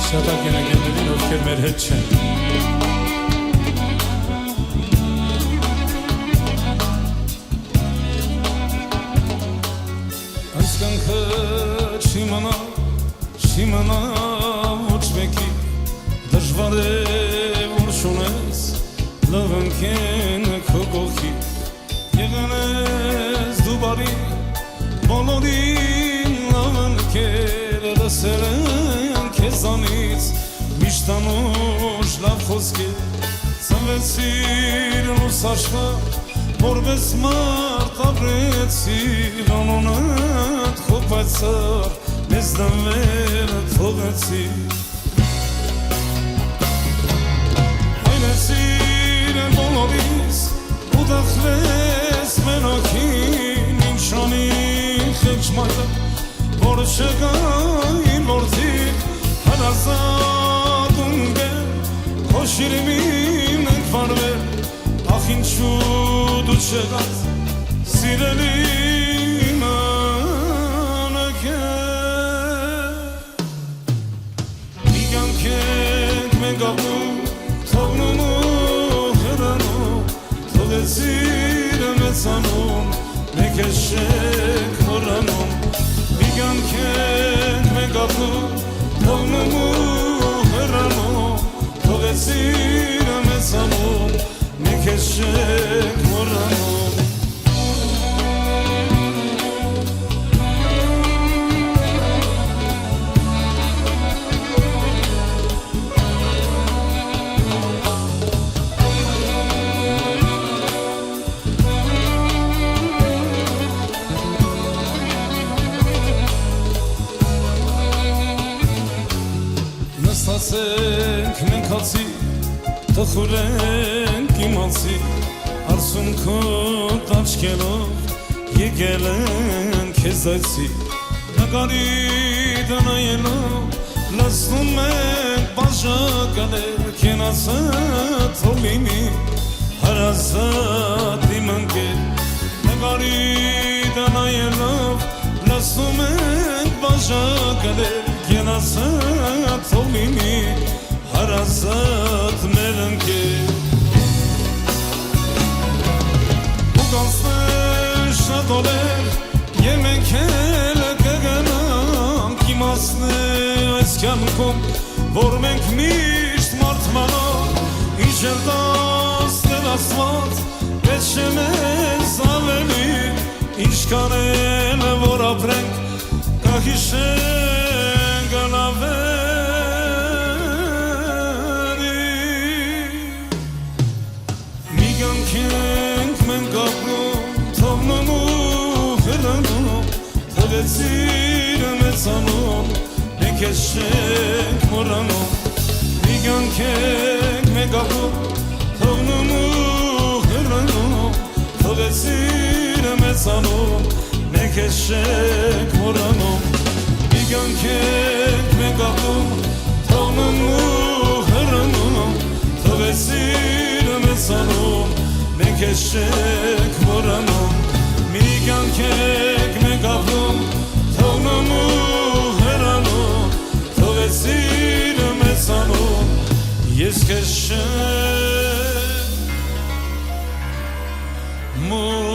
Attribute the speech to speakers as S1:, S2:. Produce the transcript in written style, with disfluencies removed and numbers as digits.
S1: Շատակեն եկեններին, ովքեր մեր հետ չեն Այս կյանքը չիմանա ոչ մեկի Դժվար է որ շունես լավ ընկեն քո կողքի Եղան ես դու բարի բոլորին լավ ընկեր լսել են քեզանից միշտ անուշ լավ խոսքեր Ծնվեցիր լույս աշխարհ որպես մարդ ապրեցիր անունդ խոփացար մեզ դամերը թողեցիր Այնեցիր են բոլորիս ու դախվես մենոքին ինչ անի խեղճ մայրը որ չգային որդի հարազատ ունգել քո շիրիմին ենք վարվել ախ ինչու դու չեղած սիրելին անագել մի կյանք ենք մենք ապրում թողնում ու հեռանում թողեցիր մեծանում մենք ես չենք մոռանում մի կյանք ենք մենք ապրում թողնում ու հեռանում թողեցիր մեծանում մենք ես չենք մոռանում Նստացենք մենք հացի Տխուրենք իմացի Արսունքոտ աչքելով եկել են քեզ այցի Նկարի տնայելով լսնում ենք բաժականեր Կենացած հոլինի հարազատ իմ ընկեր Նկարի տնայելով լսնում ենք բաժականեր Կենացած հոլինի հարազատ մեր ընկեր Ու կանցներ շատ օրեր և մենք էլ կգնանք իմացնել այս կյանքում որ մենք միշտ մարդմանանք ինչ էլ տասներ ասված պետք չէ մեզ ավելի ինչ կանել որ ապրենք կհիշենք գնավել Ենք մենք ապրում, թողնում ու հեռանում Թողեցիր մեծանում, մենք ես չենք մոռանում Մի կյանք ենք մենք ապրում, թողնում ու հեռանում Թողեցիր մեծանում, մենք ես չենք մոռանում Մի կյանք ենք մենք ապրում, թողնում ու հեռանում Թողեցիր մեծանում Մենք ես չենք մոռանում Մի կյանք ենք մենք ապրում Թողնում ու հեռանում Թողեցիր մեծանում Ես քեզ չեմ մոռանում